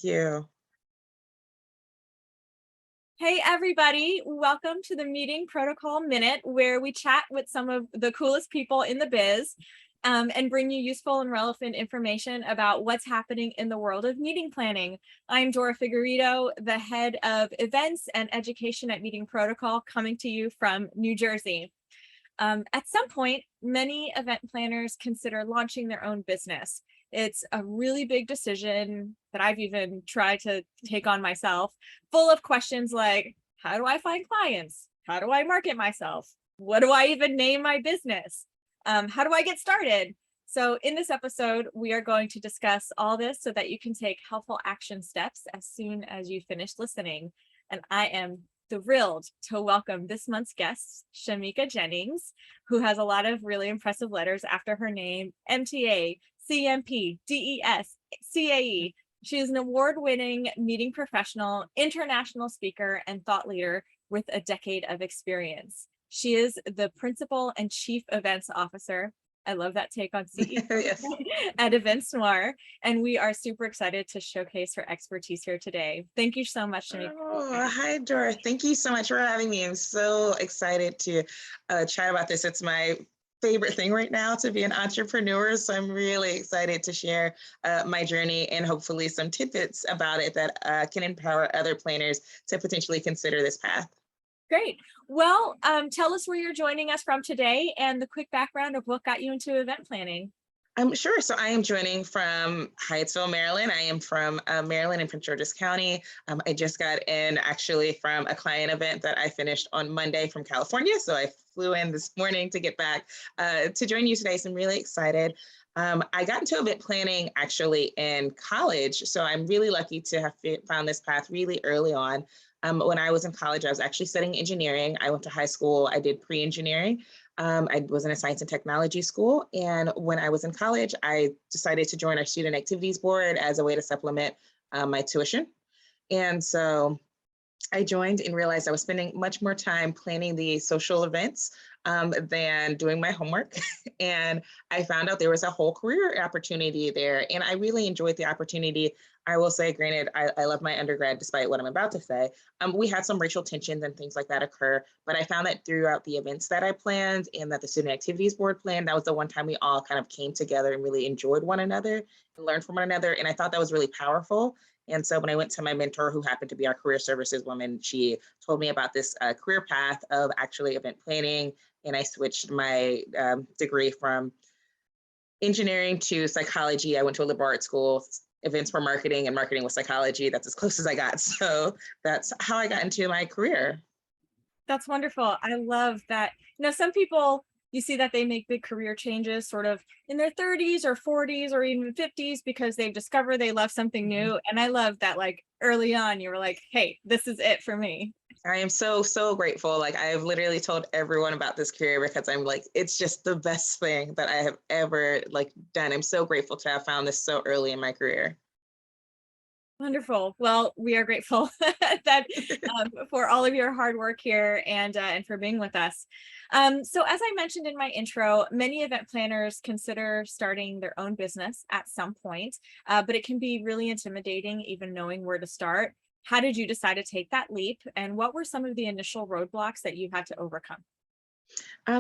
You. Hey everybody, welcome to the Meeting Protocol Minute, where we chat with some of the coolest people in the biz and bring you useful and relevant information about what's happening in the world of meeting planning. I'm Dora Figueredo, the head of events and education at Meeting Protocol, coming to you from New Jersey. At some point, many event planners consider launching their own business. It's a really big decision that I've even tried to take on myself, full of questions like, how do I find clients? How do I market myself? What do I even name my business? How do I get started? So in this episode, we are going to discuss all this so that you can take helpful action steps as soon as you finish listening. And I am thrilled to welcome this month's guest, Shameka Jennings, who has a lot of really impressive letters after her name: MTA, CMP, DES, CAE. She is an award-winning meeting professional, international speaker, and thought leader with a decade of experience. She is the principal and chief events officer. I love that take on CEO Yes. at Events Noir, and we are super excited to showcase her expertise here today. Thank you so much, Shamika. Oh, hi, Dora. Thank you so much for having me. I'm so excited to chat about this. It's my favorite thing right now to be an entrepreneur. So I'm really excited to share my journey and hopefully some tidbits about it that can empower other planners to potentially consider this path. Great. Well, tell us where you're joining us from today and the quick background of what got you into event planning. I'm sure. So I am joining from Hyattsville, Maryland. I am from Maryland and Prince George's County. I just got in actually from a client event that I finished on Monday from California. So I flew in this morning to get back to join you today. So I'm really excited. I got into event planning actually in college. So I'm really lucky to have found this path really early on. When I was in college, I was actually studying engineering. I went to high school. I did pre-engineering. I was in a science and technology school. And when I was in college, I decided to join our student activities board as a way to supplement my tuition. And so I joined and realized I was spending much more time planning the social events than doing my homework. And I found out there was a whole career opportunity there. And I really enjoyed the opportunity. I will say, granted, I love my undergrad, despite what I'm about to say. We had some racial tensions and things like that occur, but I found that throughout the events that I planned and that the Student Activities Board planned, that was the one time we all kind of came together and really enjoyed one another and learned from one another. And I thought that was really powerful. And so when I went to my mentor, who happened to be our career services woman, she told me about this career path of actually event planning. And I switched my degree from engineering to psychology. I went to a liberal arts school. Events were marketing and marketing was psychology. That's as close as I got. So that's how I got into my career. That's wonderful. I love that. Some people, you see that they make big career changes sort of in their 30s or 40s or even 50s because they've discovered they love something new. And I love that, like, early on, you were like, hey, this is it for me. I am so grateful. Like, I've literally told everyone about this career because I'm like, it's just the best thing that I have ever done. I'm so grateful to have found this so early in my career. Wonderful. Well, we are grateful that for all of your hard work here and for being with us. So as I mentioned in my intro, many event planners consider starting their own business at some point, but it can be really intimidating even knowing where to start. How did you decide to take that leap, and what were some of the initial roadblocks that you had to overcome?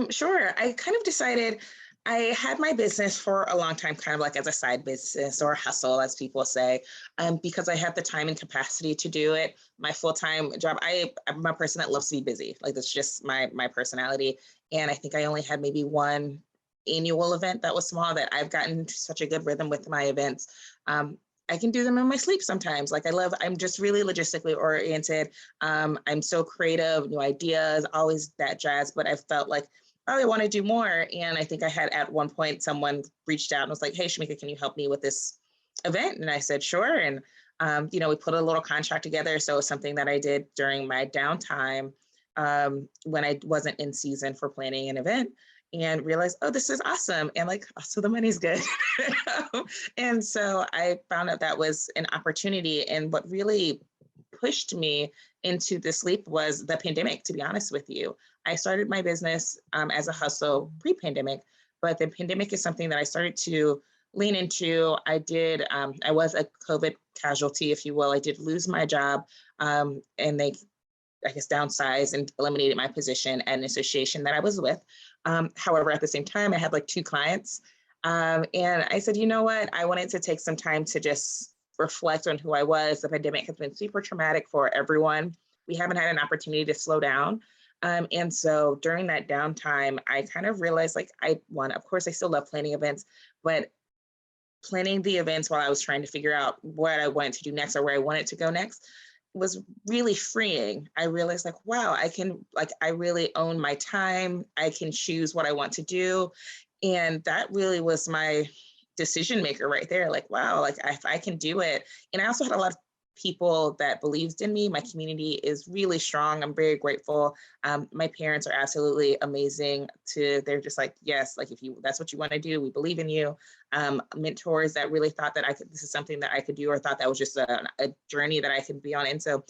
Sure. I kind of decided I had my business for a long time, kind of like as a side business or hustle, as people say, because I had the time and capacity to do it. My full-time job, I'm a person that loves to be busy. Like, that's just my personality. And I think I only had maybe one annual event that was small that I've gotten to such a good rhythm with my events. I can do them in my sleep sometimes. I'm just really logistically oriented. I'm so creative, new ideas, always that jazz. But I felt like, oh, I want to do more. And I think I had at one point someone reached out and was like, hey, Shameka, can you help me with this event? And I said, sure. And, we put a little contract together. So it was something that I did during my downtime when I wasn't in season for planning an event, and realized, oh, this is awesome. And also the money's good. And so I found out that was an opportunity. And what really pushed me into this leap was the pandemic, to be honest with you. I started my business as a hustle pre-pandemic, but the pandemic is something that I started to lean into, I was a COVID casualty, if you will. I did lose my job, and they, I guess, downsized and eliminated my position at an association that I was with. However, at the same time, I had like 2 clients. And I said, you know what? I wanted to take some time to just reflect on who I was. The pandemic has been super traumatic for everyone. We haven't had an opportunity to slow down. And so during that downtime, I kind of realized like of course, I still love planning events, but planning the events while I was trying to figure out what I wanted to do next or where I wanted to go next was really freeing. I realized like, wow, I really own my time. I can choose what I want to do. And that really was my decision maker right there. Like, wow, like if I can do it. And I also had a lot of people that believed in me. My community is really strong. I'm very grateful. My parents are absolutely amazing they're just like, yes, like that's what you want to do, we believe in you. Mentors that really thought that this is something that I could do, or thought that was just a journey that I could be on. And so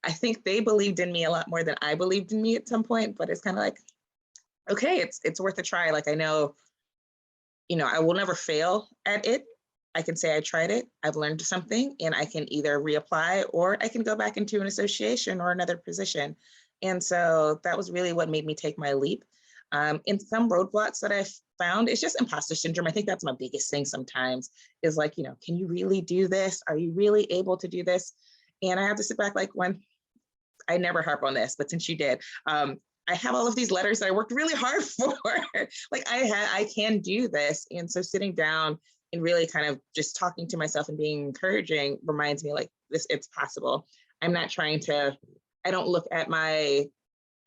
I think they believed in me a lot more than I believed in me at some point, but it's kind of like, okay, it's worth a try. Like, I know, I will never fail at it. I can say I tried it, I've learned something, and I can either reapply or I can go back into an association or another position. And so that was really what made me take my leap. In some roadblocks that I've found, it's just imposter syndrome. I think that's my biggest thing sometimes is like, can you really do this? Are you really able to do this? And I have to sit back like, when I never harp on this, but since you did, I have all of these letters that I worked really hard for. Like I can do this. And so sitting down and really kind of just talking to myself and being encouraging reminds me like it's possible. I don't look at my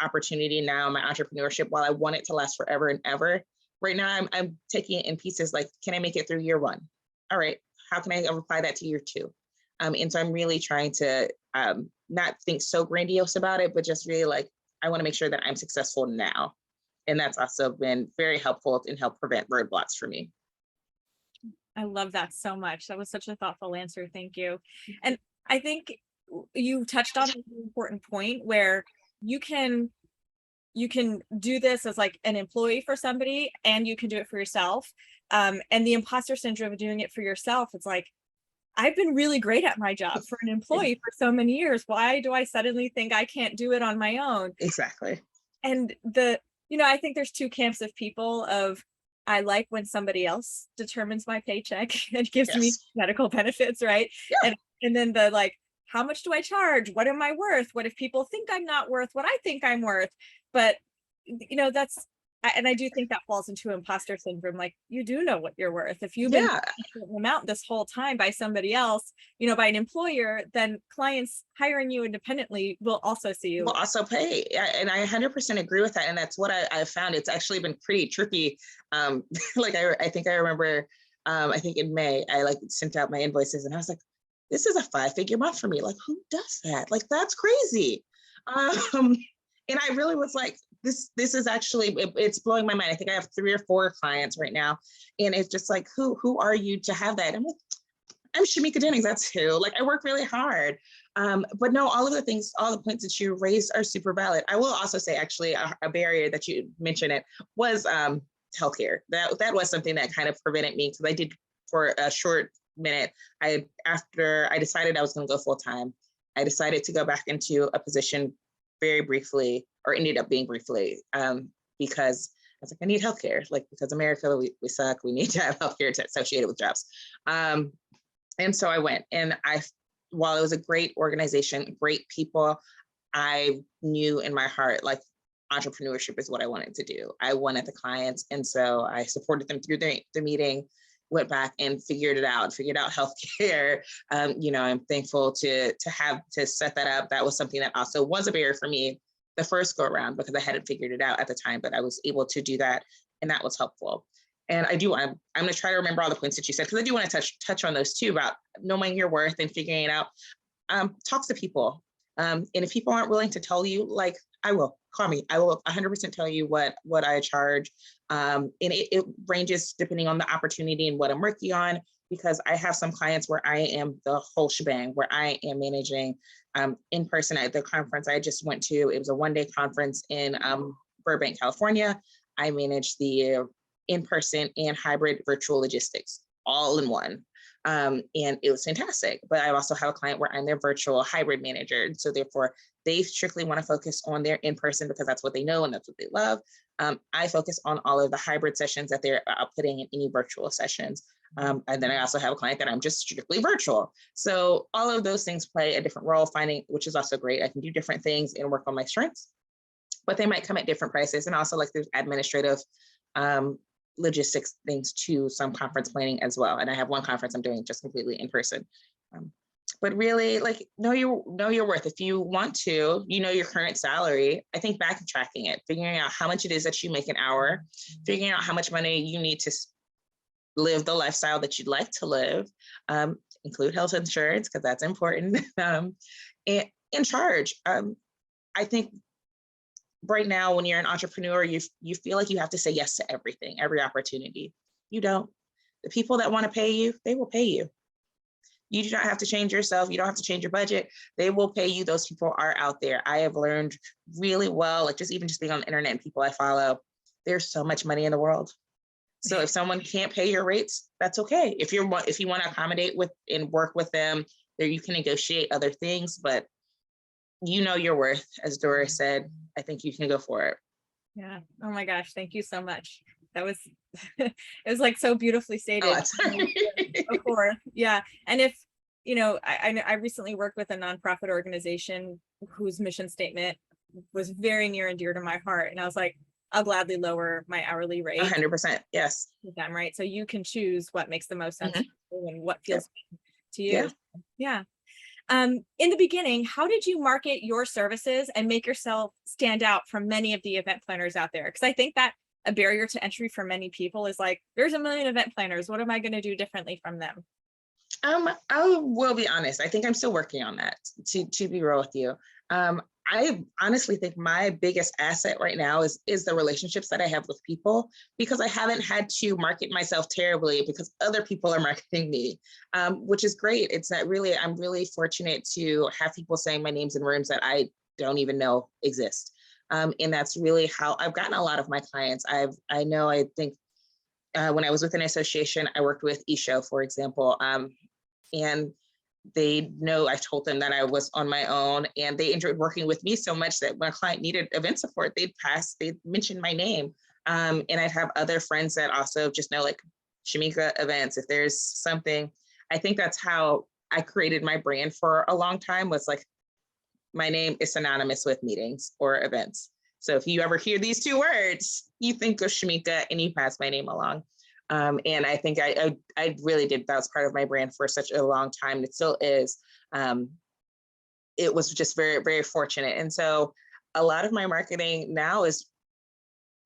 opportunity now, my entrepreneurship, while I want it to last forever and ever. Right now, I'm taking it in pieces. Like, can I make it through year 1? All right, how can I apply that to year 2? And so I'm really trying to not think so grandiose about it, but just really like, I want to make sure that I'm successful now. And that's also been very helpful and help prevent roadblocks for me. I love that so much. That was such a thoughtful answer. Thank you. And I think you touched on an important point where you can do this as like an employee for somebody, and you can do it for yourself. And the imposter syndrome of doing it for yourself, it's like, I've been really great at my job for an employee for so many years. Why do I suddenly think I can't do it on my own? Exactly. And I think there's 2 camps of people of, I like when somebody else determines my paycheck and gives me medical benefits, right? Yeah. And then the like, how much do I charge? What am I worth? What if people think I'm not worth what I think I'm worth? But I do think that falls into imposter syndrome. Like, you do know what you're worth. If you've been amount this whole time by somebody else, by an employer, then clients hiring you independently will also see you. Will also pay. And I 100% agree with that. And that's what I found. It's actually been pretty tricky. Like I think I remember, I think in May, I like sent out my invoices and I was like, this is a 5-figure month for me. Like, who does that? Like, that's crazy. And I really was like, this is actually, it's blowing my mind. I think I have 3 or 4 clients right now. And it's just like, who are you to have that? I'm like, I'm Shameka Jennings, that's who. Like, I work really hard. But no, all of the things, all the points that you raised are super valid. I will also say, actually, a barrier that you mentioned it was healthcare. That was something that kind of prevented me, because I did for a short minute. After I decided I was going to go full time, I decided to go back into a position very briefly, or ended up being briefly, because I was like, I need healthcare. Like, because America, we suck. We need to have healthcare associated with jobs. And so I went, and while it was a great organization, great people, I knew in my heart, like, entrepreneurship is what I wanted to do. I wanted the clients. And so I supported them through the meeting, went back and figured out healthcare. I'm thankful to set that up. That was something that also was a barrier for me the first go around, because I hadn't figured it out at the time, but I was able to do that. And that was helpful. And I'm going to try to remember all the points that you said, because I do want to touch on those too, about knowing your worth and figuring it out. Talk to people. And if people aren't willing to tell you, like, I will, call me. I will 100% tell you what I charge. And it ranges depending on the opportunity and what I'm working on, because I have some clients where I am the whole shebang, where I am managing in person. At the conference I just went to, it was a 1-day conference in Burbank, California. I managed the in-person and hybrid virtual logistics. all in one. And it was fantastic. But I also have a client where I'm their virtual hybrid manager. And so therefore, they strictly want to focus on their in-person because that's what they know and that's what they love. I focus on all of the hybrid sessions that they're outputting in any virtual sessions. And then I also have a client that I'm just strictly virtual. So all of those things play a different role, which is also great. I can do different things and work on my strengths, but they might come at different prices. And also like there's administrative logistics things to some conference planning as well. And I have one conference I'm doing just completely in person. But really, like, know your worth. If you want to, your current salary, I think backtracking it, figuring out how much it is that you make an hour, figuring out how much money you need to live the lifestyle that you'd like to live, include health insurance, because that's important, and charge. I think right now, when you're an entrepreneur, you feel like you have to say yes to everything, every opportunity. You don't. The people that want to pay you, they will pay you. You do not have to change yourself. You don't have to change your budget. They will pay you. Those people are out there. I have learned really well, like just being on the internet and people I follow, there's so much money in the world. So if someone can't pay your rates, that's okay. If you want to accommodate with and work with them, there you can negotiate other things, but your worth, as Dora said. I think you can go for it. Yeah. Oh my gosh. Thank you so much. That was, it was like so beautifully stated. Of course. Yeah. And if, I recently worked with a nonprofit organization whose mission statement was very near and dear to my heart. And I was like, I'll gladly lower my hourly rate. 100%. Yes. With them, right? So you can choose what makes the most sense and what feels good to you. Yeah. Yeah. In the beginning, how did you market your services and make yourself stand out from many of the event planners out there? Because I think that a barrier to entry for many people is like, there's a million event planners. What am I going to do differently from them? I will be honest. I think I'm still working on that, to be real with you. I honestly think my biggest asset right now is the relationships that I have with people, because I haven't had to market myself terribly because other people are marketing me, which is great. I'm really fortunate to have people saying my names in rooms that I don't even know exist. And that's really how I've gotten a lot of my clients. I think when I was with an association, I worked with eShow, for example, and they know I told them that I was on my own, and they enjoyed working with me so much that when a client needed event support, they'd mention my name. And I'd have other friends that also just know, like, Shameka events. If there's something, I think that's how I created my brand for a long time, was like, my name is synonymous with meetings or events. So if you ever hear these two words, you think of Shameka and you pass my name along. And I think I really did. That was part of my brand for such a long time. It still is. It was just very, very fortunate. And so a lot of my marketing now is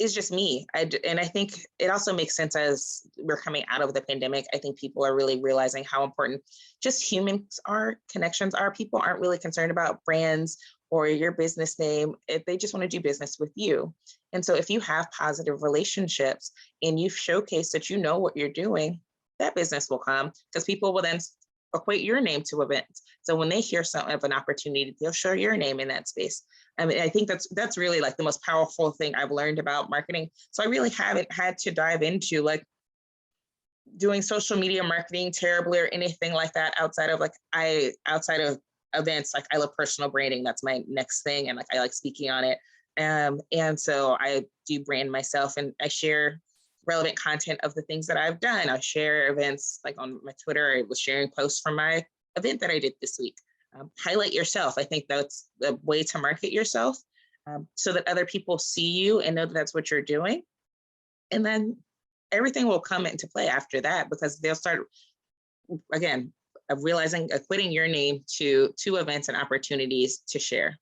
just me. And I think it also makes sense as we're coming out of the pandemic. I think people are really realizing how important just humans are, connections are. People aren't really concerned about brands or your business name. If they just want to do business with you. And so if you have positive relationships and you showcase that you know what you're doing, that business will come, because people will then equate your name to events. So when they hear some of an opportunity, they'll share your name in that space. I mean, I think that's really like the most powerful thing I've learned about marketing. So I really haven't had to dive into like doing social media marketing terribly or anything like that outside of events. Like, I love personal branding. That's my next thing. And like, I like speaking on it. And so I do brand myself, and I share relevant content of the things that I've done. I share events, like on my Twitter, I was sharing posts from my event that I did this week. Highlight yourself. I think that's the way to market yourself, so that other people see you and know that that's what you're doing. And then everything will come into play after that, because they'll start, again, equating your name to events and opportunities to share.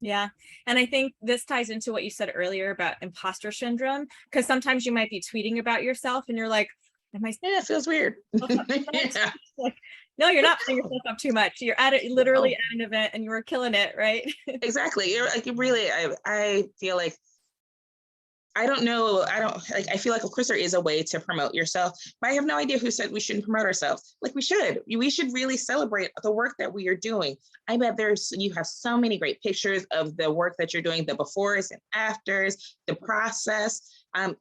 Yeah. And I think this ties into what you said earlier about imposter syndrome, because sometimes you might be tweeting about yourself and you're like, yeah, it feels weird. Yeah. Like, no, you're not putting yourself up too much. You're literally at an event and you were killing it, right? Exactly. You're like, really, I feel like, I feel like, of course, there is a way to promote yourself, but I have no idea who said we shouldn't promote ourselves. Like, we should really celebrate the work that we are doing. I bet you have so many great pictures of the work that you're doing, the befores and afters, the process.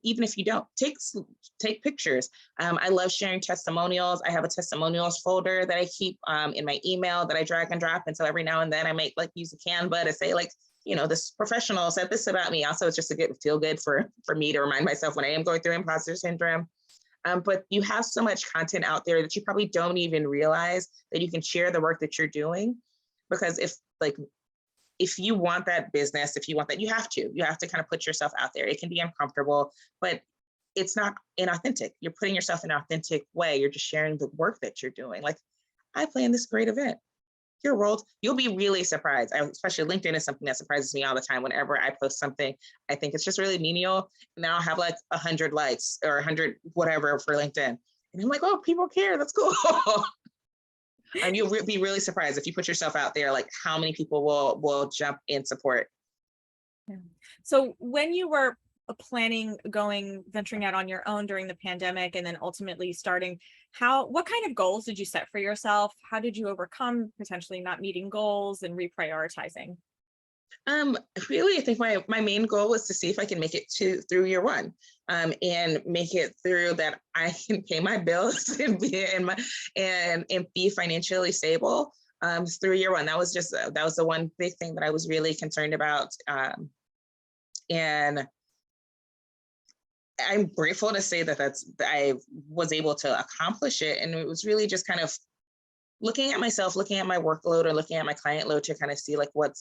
Even if you don't, take pictures. I love sharing testimonials. I have a testimonials folder that I keep in my email that I drag and drop. And so every now and then I might like use a Canva to say like, this professional said this about me. Also, it's just a good feel good for me to remind myself when I am going through imposter syndrome. But you have so much content out there that you probably don't even realize that you can share the work that you're doing. Because if you want that business, if you want that, you have to kind of put yourself out there. It can be uncomfortable, but it's not inauthentic. You're putting yourself in an authentic way. You're just sharing the work that you're doing. Like, I planned this great event. Your world, you'll be really surprised. Especially LinkedIn is something that surprises me all the time. Whenever I post something, I think it's just really menial, and then I'll have like 100 likes or 100 whatever for LinkedIn, and I'm like, oh, people care. That's cool. You'll be really surprised if you put yourself out there, like how many people will jump in support. Yeah. So when you were planning venturing out on your own during the pandemic and then ultimately starting, what kind of goals did you set for yourself? How did you overcome potentially not meeting goals and reprioritizing? Really, I think my main goal was to see if I can make it through year one, and make it through that I can pay my bills and be financially stable through year one. That was the one big thing that I was really concerned about, and I'm grateful to say that I was able to accomplish it. And it was really just kind of looking at myself, looking at my workload, or looking at my client load to kind of see like what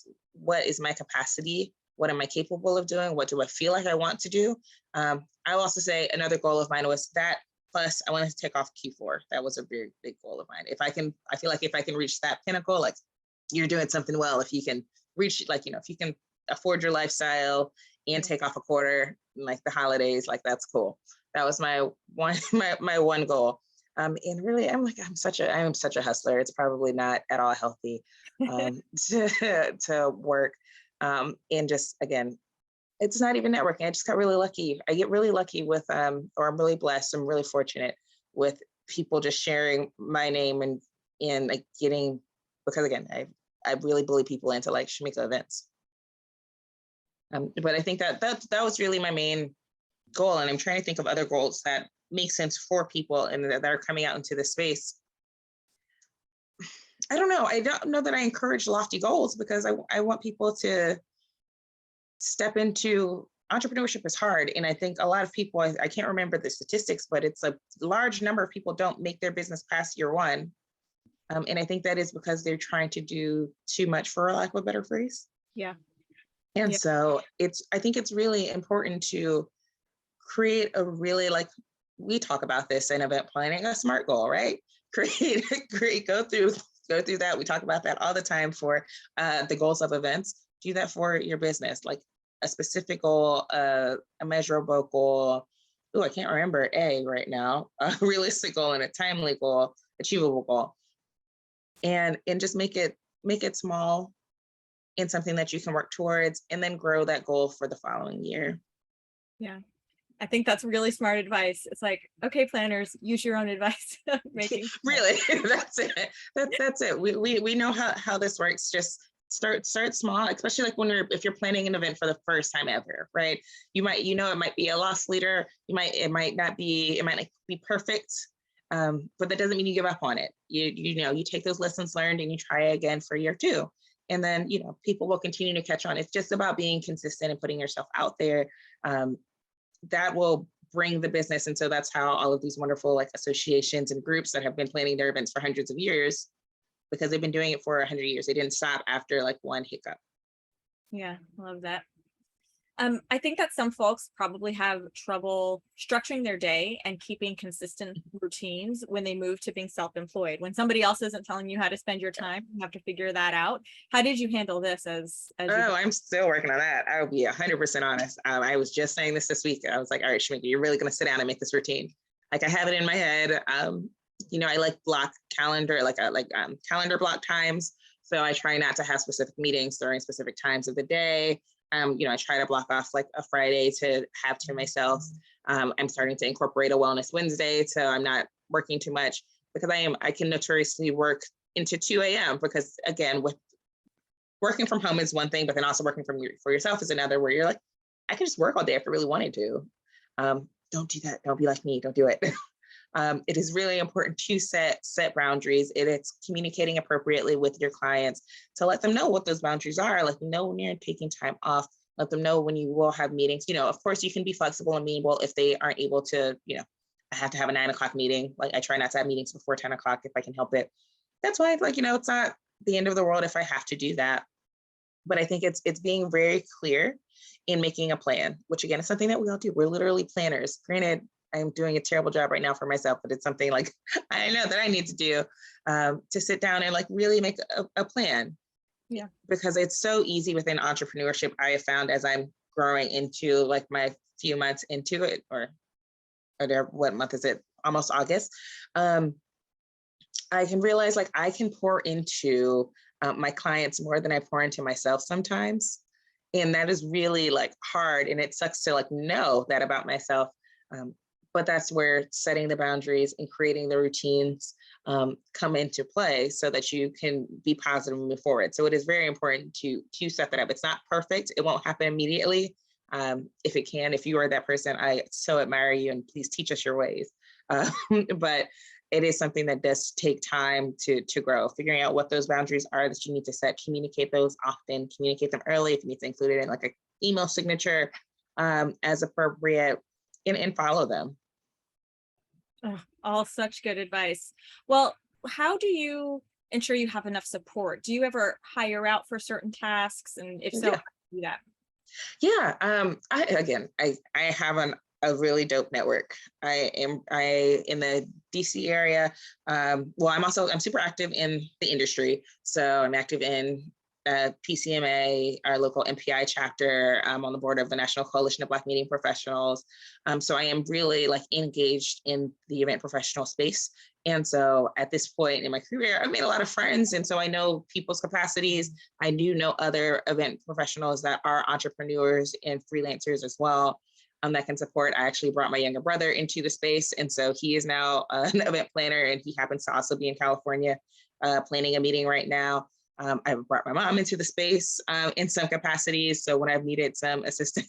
is my capacity, what am I capable of doing, what do I feel like I want to do. I will also say another goal of mine was that, plus I wanted to take off Q4. That was a very big goal of mine. I feel like if I can reach that pinnacle, like, you're doing something well. If you can reach, like, if you can afford your lifestyle and take off a quarter, like the holidays, like, that's cool. That was my one goal. And really, I'm such a hustler. It's probably not at all healthy to work. And just, again, it's not even networking. I just got really lucky. I get really lucky with, or I'm really blessed. I'm really fortunate with people just sharing my name and like getting, because again, I really bully people into like Shameka events. But I think that was really my main goal. And I'm trying to think of other goals that make sense for people and that are coming out into the space. I don't know. I don't know that I encourage lofty goals, because I want people to step into entrepreneurship. Is hard. And I think a lot of people, I can't remember the statistics, but it's a large number of people don't make their business past year one. And I think that is because they're trying to do too much, for lack of a better phrase. Yeah. And so I think it's really important to create a really, like, we talk about this in event planning, a SMART goal, right? Go through that. We talk about that all the time for the goals of events. Do that for your business, like a specific goal, a measurable goal. Oh, I can't remember A right now. A realistic goal and a timely goal, achievable goal. And just make it small and something that you can work towards, and then grow that goal for the following year. Yeah. I think that's really smart advice. It's like, okay, planners, use your own advice. Making really, that's it. That's it. We know how this works. Just start small, especially like if you're planning an event for the first time ever, right? It might be a loss leader. It might not be perfect. But that doesn't mean you give up on it. You take those lessons learned and you try again for year two. And then, people will continue to catch on. It's just about being consistent and putting yourself out there. That will bring the business. And so that's how all of these wonderful like associations and groups that have been planning their events for hundreds of years, because they've been doing it for 100 years. They didn't stop after like one hiccup. Yeah, I love that. I think that some folks probably have trouble structuring their day and keeping consistent routines when they move to being self-employed. When somebody else isn't telling you how to spend your time, you have to figure that out. How did you handle this as I'm still working on that. I will be 100% honest. I was just saying this week. I was like, all right, Shameka, you're really going to sit down and make this routine. Like, I have it in my head. I like block calendar, calendar block times. So I try not to have specific meetings during specific times of the day. I try to block off like a Friday to have to myself. I'm starting to incorporate a Wellness Wednesday, so I'm not working too much, because I can notoriously work into 2 a.m. because, again, with working from home is one thing, but then also working for yourself is another, where you're like, I can just work all day if I really wanted to. Don't do that. Don't be like me. Don't do it. It is really important to set boundaries. It's communicating appropriately with your clients to let them know what those boundaries are. Let them know when you're taking time off. Let them know when you will have meetings. Of course, you can be flexible and amenable if they aren't able to. I have to have a 9 o'clock meeting. Like I try not to have meetings before 10 o'clock if I can help it. That's why, it's not the end of the world if I have to do that. But I think it's being very clear in making a plan, which again is something that we all do. We're literally planners. Granted, I'm doing a terrible job right now for myself, but it's something like I know that I need to do, to sit down and like really make a plan. Yeah. Because it's so easy within entrepreneurship. I have found as I'm growing into like my few months into it, or what month is it? Almost August. I can realize like I can pour into my clients more than I pour into myself sometimes. And that is really like hard. And it sucks to like know that about myself. But that's where setting the boundaries and creating the routines come into play so that you can be positive and move forward. So it is very important to set that up. It's not perfect. It won't happen immediately. If it can, if you are that person, I so admire you and please teach us your ways. But it is something that does take time to grow, figuring out what those boundaries are that you need to set, communicate those often, communicate them early if you need to include it in like an email signature as appropriate, and follow them. Oh, all such good advice. Well, how do you ensure you have enough support? Do you ever hire out for certain tasks? And if so, Yeah. how do you do that? Yeah. I have a really dope network. I in the DC area. Well, I'm super active in the industry. So I'm active in PCMA, our local MPI chapter. I'm on the board of the National Coalition of Black Meeting Professionals. So I am really like engaged in the event professional space. And so at this point in my career, I've made a lot of friends. And so I know people's capacities. I do know other event professionals that are entrepreneurs and freelancers as well, that can support. I actually brought my younger brother into the space. And so he is now an event planner, and he happens to also be in California planning a meeting right now. I've brought my mom into the space in some capacities. So when I've needed some assistance,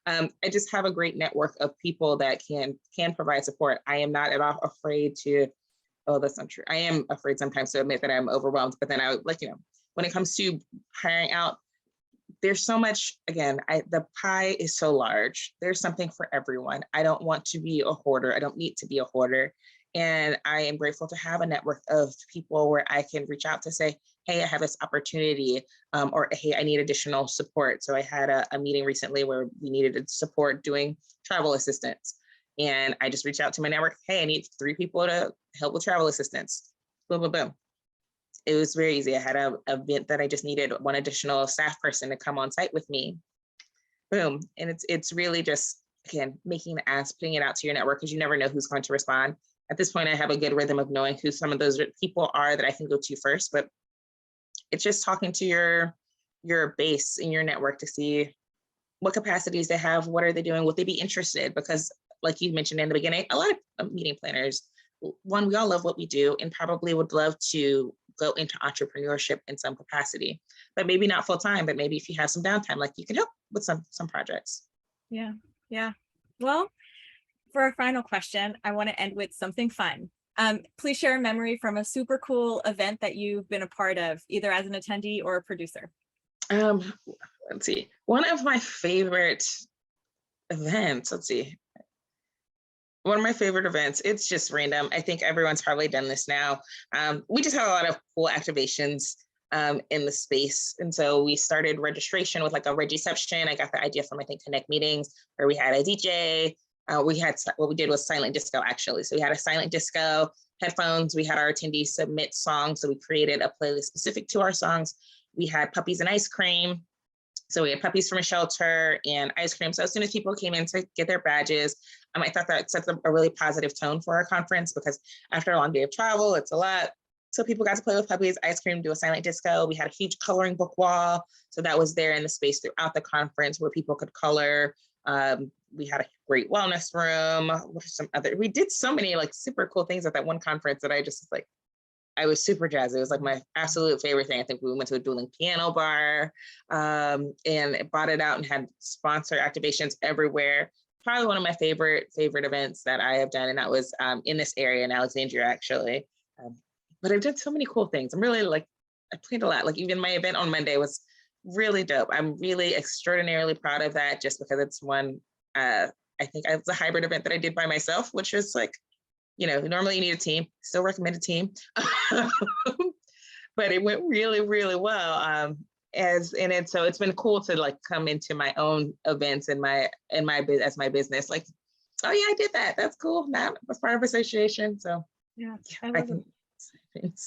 I just have a great network of people that can provide support. I am not at all afraid to, oh, that's not true. I am afraid sometimes to admit that I'm overwhelmed, but then I like, when it comes to hiring out, there's so much, again, the pie is so large. There's something for everyone. I don't want to be a hoarder. I don't need to be a hoarder. And I am grateful to have a network of people where I can reach out to say, hey, I have this opportunity, or hey, I need additional support. So I had a meeting recently where we needed support doing travel assistance. And I just reached out to my network, hey, I need 3 people to help with travel assistance. Boom, boom, boom. It was very easy. I had an event that I just needed one additional staff person to come on site with me. Boom. And it's really just, again, making the ask, putting it out to your network, because you never know who's going to respond. At this point, I have a good rhythm of knowing who some of those people are that I can go to first, but it's just talking to your base in your network to see what capacities they have, what are they doing, would they be interested? Because like you mentioned in the beginning, a lot of meeting planners, one, we all love what we do and probably would love to go into entrepreneurship in some capacity, but maybe not full time, but maybe if you have some downtime, like you can help with some projects. Yeah. Well, for our final question, I want to end with something fun. Please share a memory from a super cool event that you've been a part of, either as an attendee or a producer. Let's see. One of my favorite events, one of my favorite events, it's just random. I think everyone's probably done this now. We just had a lot of cool activations in the space. And so we started registration with like a reception. I got the idea from, I think, Connect Meetings, where we had a DJ. What we did was silent disco, actually. So we had a silent disco, headphones. We had our attendees submit songs. So we created a playlist specific to our songs. We had puppies and ice cream. So we had puppies from a shelter and ice cream. So as soon as people came in to get their badges, I thought that sets a really positive tone for our conference, because after a long day of travel, it's a lot. So people got to play with puppies, ice cream, do a silent disco. We had a huge coloring book wall. So that was there in the space throughout the conference where people could color. We had a great wellness room. We did so many like super cool things at that one conference that I was super jazzed. It was like my absolute favorite thing. I think we went to a dueling piano bar and brought it out and had sponsor activations everywhere. probably one of my favorite events that I have done, and that was in this area in Alexandria, actually. But I've done so many cool things. I'm really like, I planned a lot. Like even my event on Monday was really dope. I'm really extraordinarily proud of that, just because it's one. I think it was a hybrid event that I did by myself, which was like, normally you need a team. Still recommend a team, but it went really, really well. So it's been cool to like come into my own events as my business. Like, oh yeah, I did that. That's cool. Now as part of association. So Yeah, I I love can. it.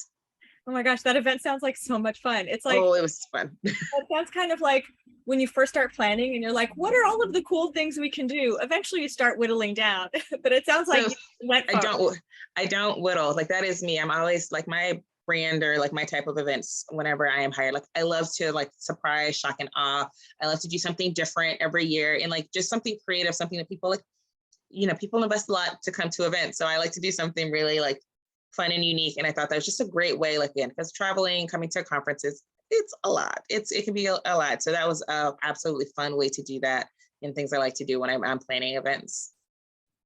Oh my gosh, that event sounds like so much fun. It's like, Oh, it was fun. it sounds kind of like when you first start planning and you're like, what are all of the cool things we can do? Eventually you start whittling down, but it sounds like So you went far. I don't whittle. Like that is me. I'm always like my brand or like my type of events whenever I am hired. Like I love to like surprise, shock, and awe. I love to do something different every year and like just something creative, something that people like, people invest a lot to come to events. So I like to do something really like fun and unique. And I thought that was just a great way, like, again, because traveling, coming to conferences, it's a lot. It can be a lot. So that was a absolutely fun way to do that, and things I like to do when I'm planning events.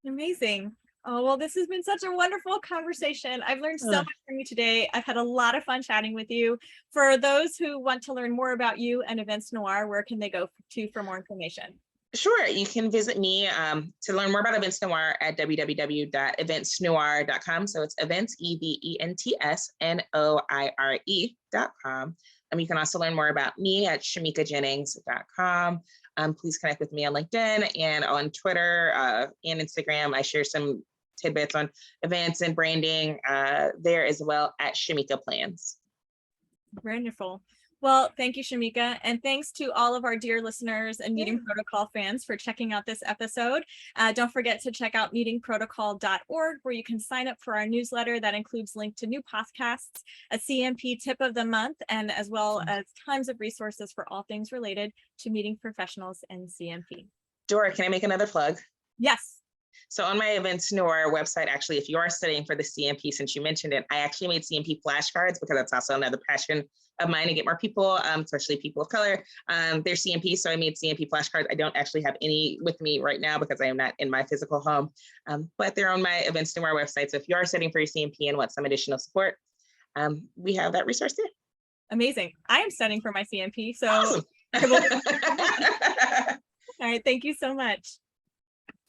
Amazing. Oh, well, this has been such a wonderful conversation. I've learned so much from you today. I've had a lot of fun chatting with you. For those who want to learn more about you and Events Noir, where can they go to for more information? Sure, you can visit me to learn more about Events Noir at www.eventsnoire.com. So it's events, EVENTSNOIRE.com. You can also learn more about me at shamekajennings.com. Please connect with me on LinkedIn and on Twitter and Instagram. I share some tidbits on events and branding there as well at Shameka Plans. Wonderful. Well, thank you, Shameka. And thanks to all of our dear listeners and Meeting Protocol fans for checking out this episode. Don't forget to check out meetingprotocol.org, where you can sign up for our newsletter that includes link to new podcasts, a CMP tip of the month, and as well as tons of resources for all things related to meeting professionals and CMP. Dora, can I make another plug? Yes. So on my Events Noir website, actually, if you are studying for the CMP, since you mentioned it, I actually made CMP flashcards because that's also another passion of mine to get more people, especially people of color, their CMP. So I made CMP flashcards. I don't actually have any with me right now because I am not in my physical home, but they're on my Events Noir website. So if you are studying for your CMP and want some additional support, we have that resource there. Amazing. I am studying for my CMP. So Awesome. all right. Thank you so much.